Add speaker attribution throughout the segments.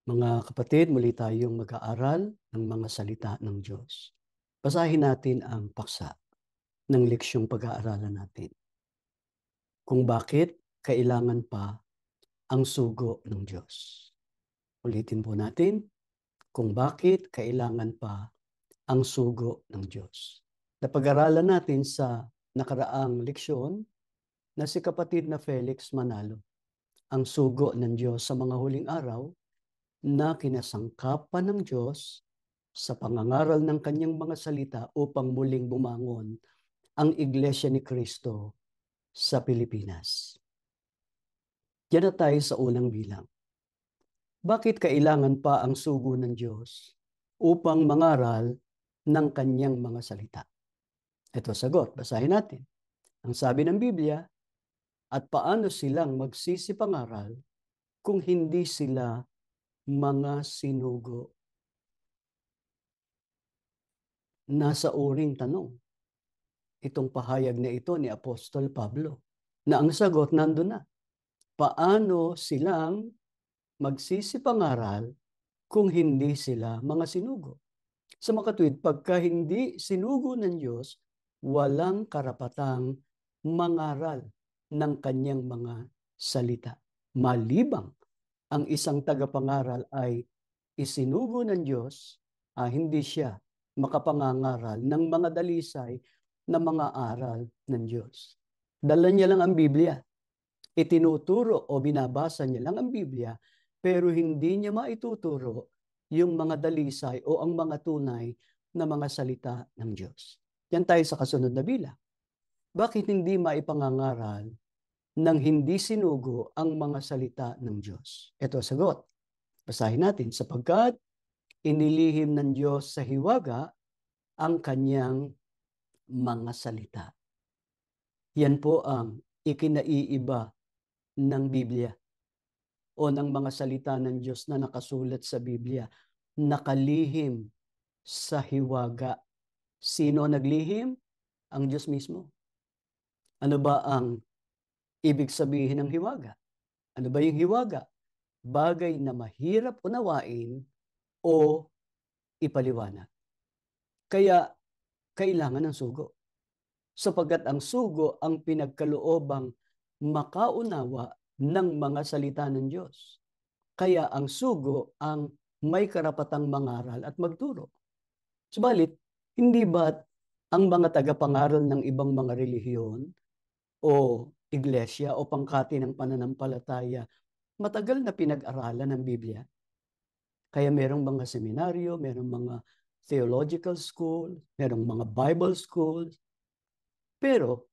Speaker 1: Mga kapatid, muli tayong mag-aaral ng mga salita ng Diyos. Basahin natin ang paksa ng leksyong pag-aaralan natin. Kung bakit kailangan pa ang sugo ng Diyos. Ulitin po natin, kung bakit kailangan pa ang sugo ng Diyos. Napag-aralan natin sa nakaraang leksyon na si kapatid na Felix Manalo, ang sugo ng Diyos sa mga huling araw na kinasangkapan ng Diyos sa pangangaral ng kanyang mga salita upang muling bumangon ang Iglesia ni Cristo sa Pilipinas. Diyan na tayo sa unang bilang. Bakit kailangan pa ang sugo ng Diyos upang mangaral ng kanyang mga salita? Ito sagot, basahin natin. Ang sabi ng Biblia, at paano silang magsisipangaral kung hindi sila mga sinugo? Nasa uring tanong itong pahayag na ito ni Apostol Pablo, na ang sagot nandun na. Paano silang magsisipangaral kung hindi sila mga sinugo? Sa makatwid, pagka hindi sinugo ng Diyos, walang karapatang mangaral ng kanyang mga salita. Malibang ang isang tagapangaral ay isinugo ng Diyos, hindi siya makapangangaral ng mga dalisay na mga aral ng Diyos. Dala niya lang ang Biblia. Itinuturo o binabasa niya lang ang Biblia, pero hindi niya maituturo yung mga dalisay o ang mga tunay na mga salita ng Diyos. Yan tayo sa kasunod na bilang. Bakit hindi maipangangaral ng hindi sinugo ang mga salita ng Diyos? Ito ang sagot. Basahin natin, sapagkat inilihim ng Diyos sa hiwaga ang kanyang mga salita. Yan po ang ikinaiiba ng Biblia o ng mga salita ng Diyos na nakasulat sa Biblia. Nakalihim sa hiwaga. Sino naglihim? Ang Diyos mismo. Ano ba ang ibig sabihin ng hiwaga? Ano ba yung hiwaga? Bagay na mahirap unawain o ipaliwanag. Kaya kailangan ng sugo. Sapagkat ang sugo ang pinagkaloobang makaunawa ng mga salita ng Diyos. Kaya ang sugo ang may karapatang mangaral at magturo. Subalit, hindi ba ang mga tagapangaral ng ibang mga relihiyon o iglesia o pangkati ng pananampalataya matagal na pinag-aralan ng Biblia? Kaya merong mga seminaryo, merong mga theological school, merong mga Bible schools. Pero,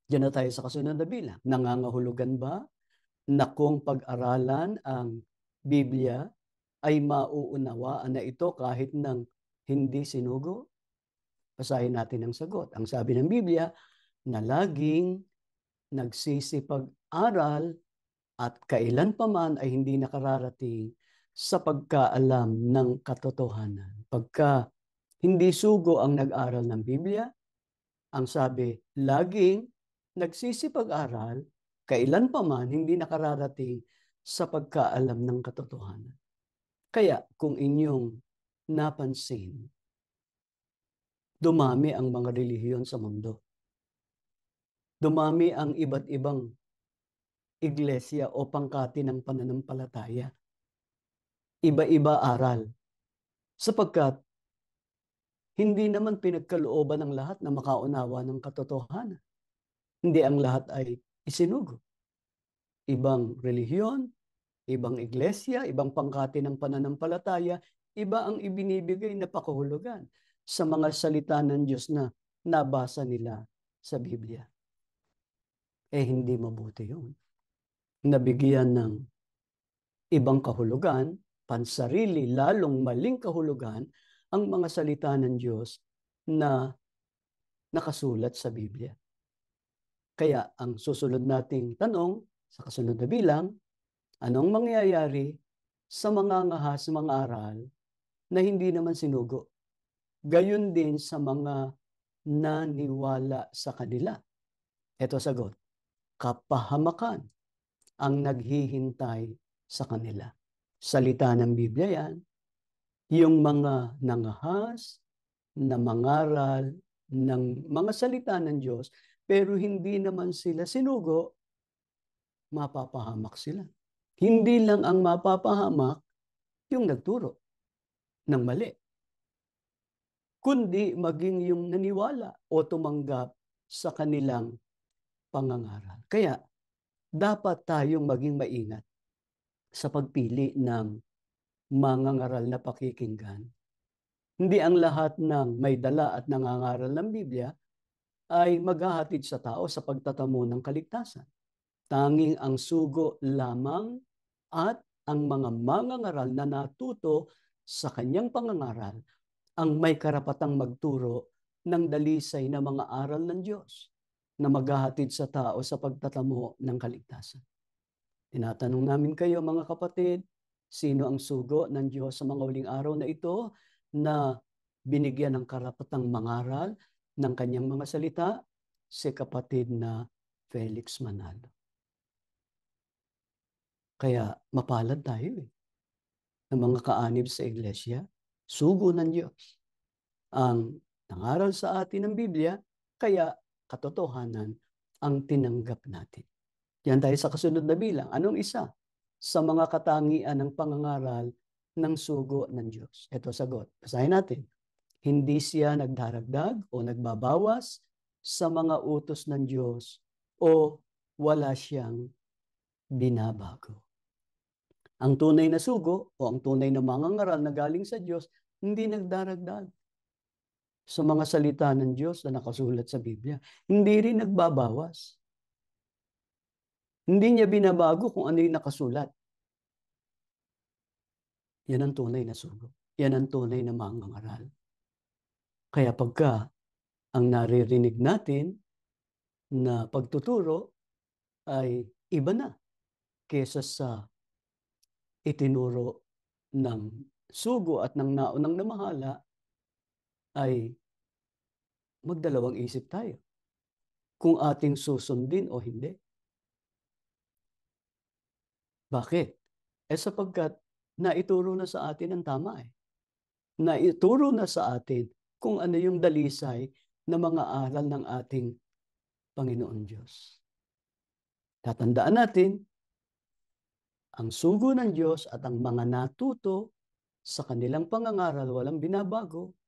Speaker 1: diyan na tayo sa kasunod na bilang. Nangangahulugan ba na kung pag-aralan ang Biblia ay mauunawaan na ito kahit ng hindi sinugo? Basahin natin ang sagot. Ang sabi ng Biblia, na laging nagsisipag-aral at kailan pa man ay hindi nakararating sa pagkaalam ng katotohanan. Pagka hindi sugo ang nag-aral ng Biblia, ang sabi, laging nagsisipag-aral, kailan pa man hindi nakararating sa pagkaalam ng katotohanan. Kaya kung inyong napansin, dumami ang mga relihiyon sa mundo. Dumami ang iba't ibang iglesia o pangkati ng pananampalataya. Iba-iba aral. Sapagkat hindi naman pinagkalooban ng lahat na makaunawa ng katotohanan. Hindi ang lahat ay isinugo. Ibang relihiyon, ibang iglesia, ibang pangkati ng pananampalataya, iba ang ibinibigay na pakahulugan sa mga salita ng Diyos na nabasa nila sa Biblia. Hindi mabuti yun. Nabigyan ng ibang kahulugan, pansarili, lalong maling kahulugan, ang mga salita ng Diyos na nakasulat sa Biblia. Kaya ang susunod nating tanong sa kasunod na bilang, anong mangyayari sa mga ngahas, mga aral na hindi naman sinugo? Gayon din sa mga naniwala sa kanila. Ito sagot, kapahamakan ang naghihintay sa kanila. salita ng Biblia yan, yung mga nangahas na mangaral ng mga salita ng Diyos, pero hindi naman sila sinugo, mapapahamak sila. Hindi lang ang mapapahamak yung nagturo ng mali, kundi maging yung naniwala o tumanggap sa kanilang pangangaral. Kaya dapat tayong maging maingat sa pagpili ng mangangaral na pakikinggan. Hindi ang lahat ng may dala at nangangaral ng Biblia ay maghahatid sa tao sa pagtatamo ng kaligtasan. Tanging ang sugo lamang at ang mga mangangaral na natuto sa kanyang pangangaral ang may karapatang magturo ng dalisay na mga aral ng Diyos na maghahatid sa tao sa pagtatamo ng kaligtasan. Tinatanong namin kayo mga kapatid, sino ang sugo ng Diyos sa mga huling araw na ito na binigyan ng karapatang mangaral ng kanyang mga salita? Si kapatid na Felix Manalo. Kaya mapalad tayo ng mga kaanib sa iglesia, sugo ng Diyos. Ang nangaral sa atin ng Biblia, kaya katotohanan ang tinanggap natin. Yan tayo sa kasunod na bilang. Anong isa sa mga katangian ng pangangaral ng sugo ng Diyos? Ito sagot. Basahin natin. Hindi siya nagdaragdag o nagbabawas sa mga utos ng Diyos o wala siyang binabago. Ang tunay na sugo o ang tunay na mangangaral na galing sa Diyos, hindi nagdaragdag sa mga salita ng Diyos na nakasulat sa Biblia. Hindi rin nagbabawas. Hindi niya binabago kung ano yung nakasulat. Yan ang tunay na sugo. Yan ang tunay na mangangaral. Kaya pagka ang naririnig natin na pagtuturo ay iba na kesa sa itinuro ng sugo at ng naunang namahala, ay magdalawang isip tayo kung ating susundin o hindi. Bakit? Sapagkat naituro na sa atin ang tama Naituro na sa atin kung ano yung dalisay na mga aral ng ating Panginoon Diyos. Tatandaan natin, ang sugo ng Diyos at ang mga natuto sa kanilang pangangaral walang binabago,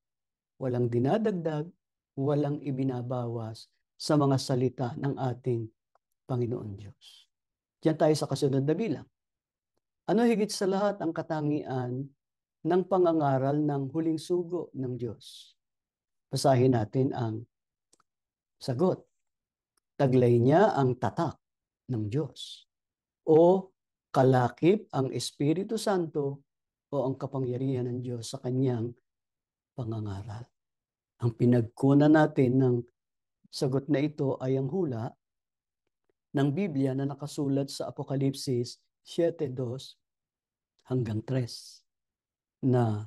Speaker 1: walang dinadagdag, walang ibinabawas sa mga salita ng ating Panginoon Diyos. Diyan tayo sa kasunod na bilang. Ano higit sa lahat ang katangian ng pangangaral ng huling sugo ng Diyos? Basahin natin ang sagot. Taglay niya ang tatak ng Diyos o kalakip ang Espiritu Santo o ang kapangyarihan ng Diyos sa kanyang pangangaral. Ang pinagkunan natin ng sagot na ito ay ang hula ng Biblia na nakasulat sa Apokalipsis 7:2 hanggang 3 na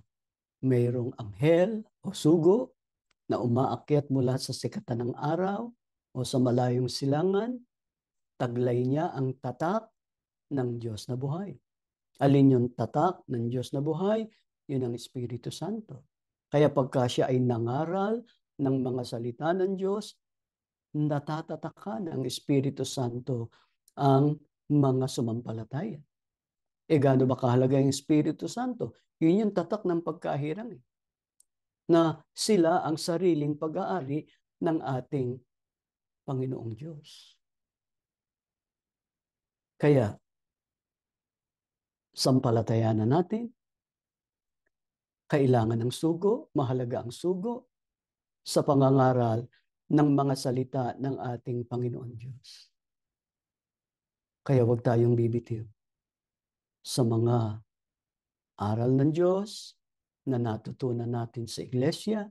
Speaker 1: mayroong anghel o sugo na umaakyat mula sa sikatan ng araw o sa malayong silangan, taglay niya ang tatak ng Diyos na buhay. Alin yung tatak ng Diyos na buhay? Yun ang Espiritu Santo. Kaya pagka siya ay nangaral ng mga salita ng Diyos, natatatakan ng Espiritu Santo ang mga sumampalataya. Gaano ba kahalaga yung Espiritu Santo? Yun yung tatak ng pagkahirang na sila ang sariling pag-aari ng ating Panginoong Diyos. Kaya, sampalatayanan natin, kailangan ng sugo, mahalaga ang sugo sa pangangaral ng mga salita ng ating Panginoon Diyos. Kaya huwag tayong bibitiw sa mga aral ng Diyos na natutunan natin sa iglesia.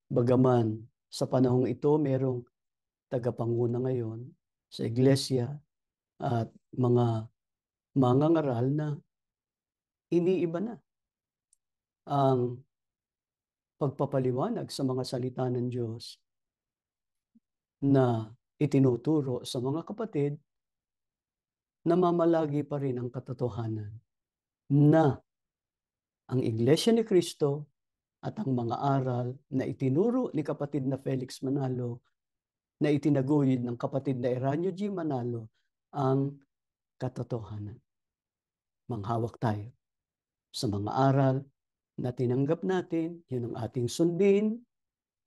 Speaker 1: Bagaman sa panahong ito, merong tagapanguna ngayon sa iglesia at mga mangangaral na iniiba na ang pagpapaliwanag sa mga salita ng Diyos na itinuturo sa mga kapatid, namamalagi pa rin ang katotohanan na ang Iglesia ni Cristo at ang mga aral na itinuro ni kapatid na Felix Manalo, na itinaguyod ng kapatid na Eranio G. Manalo, ang katotohanan. Manghawak tayo sa mga aral na tinanggap natin, yun ang ating sundin,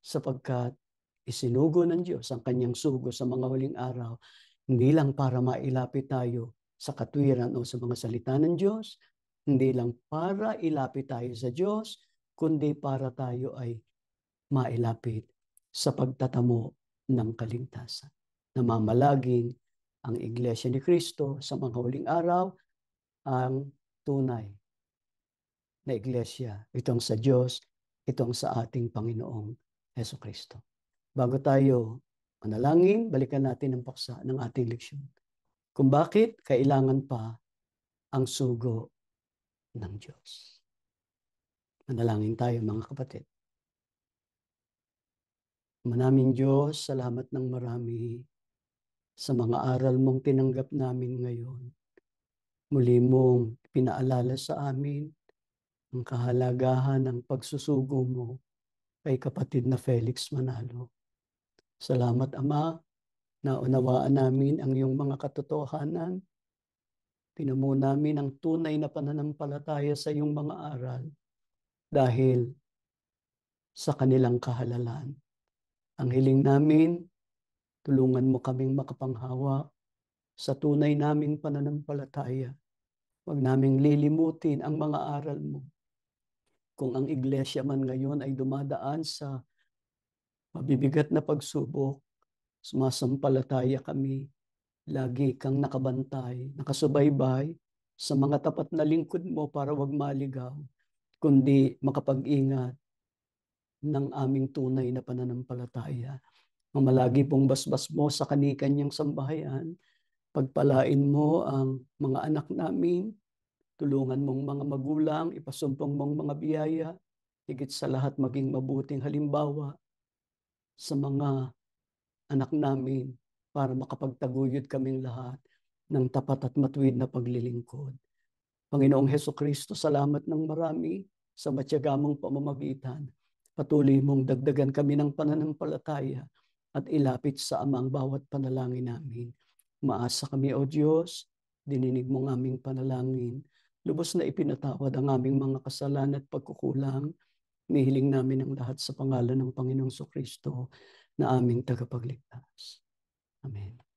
Speaker 1: sapagkat isinugo ng Diyos ang kanyang sugo sa mga huling araw, hindi lang para mailapit tayo sa katwiran o sa mga salita ng Diyos, hindi lang para ilapit tayo sa Diyos, kundi para tayo ay mailapit sa pagtatamo ng kaligtasan. Namamalaging ang Iglesia ni Cristo sa mga huling araw ang tunay na iglesia. Itong sa Diyos, itong sa ating Panginoong Hesukristo. Bago tayo manalangin, balikan natin ang paksa ng ating leksyon. Kung bakit kailangan pa ang sugo ng Diyos. Manalangin tayo mga kapatid. Manaming Diyos, salamat ng marami sa mga aral mong tinanggap namin ngayon. Muli mong pinaalala sa amin ang kahalagahan ng pagsusugo mo kay kapatid na Felix Manalo. Salamat, Ama, na unawaan namin ang iyong mga katotohanan. Tinamo namin ang tunay na pananampalataya sa iyong mga aral dahil sa kanilang kahalalan. Ang hiling namin, tulungan mo kaming makapanghawa sa tunay naming pananampalataya. Huwag naming lilimutin ang mga aral mo. Kung ang iglesia man ngayon ay dumadaan sa mabibigat na pagsubok, sumasampalataya kami, lagi kang nakabantay, nakasubaybay sa mga tapat na lingkod mo para wag maligaw, kundi makapag-ingat ng aming tunay na pananampalataya. Mamalagi pong basbas mo sa kani-kanyang sambahayan, pagpalain mo ang mga anak namin, tulungan mong mga magulang, ipasumpong mong mga biyaya, higit sa lahat maging mabuting halimbawa sa mga anak namin para makapagtaguyod kaming lahat ng tapat at matuwid na paglilingkod. Panginoong Hesukristo, salamat ng marami sa matyagamong pamamagitan. Patuloy mong dagdagan kami ng pananampalataya at ilapit sa Ama ang bawat panalangin namin. Maasa kami, O Diyos, dininig mong aming panalangin. Lubos na ipinatawad ang aming mga kasalanan at pagkukulang. Nihiling namin ang lahat sa pangalan ng Panginoong Kristo na aming tagapagligtas. Amen.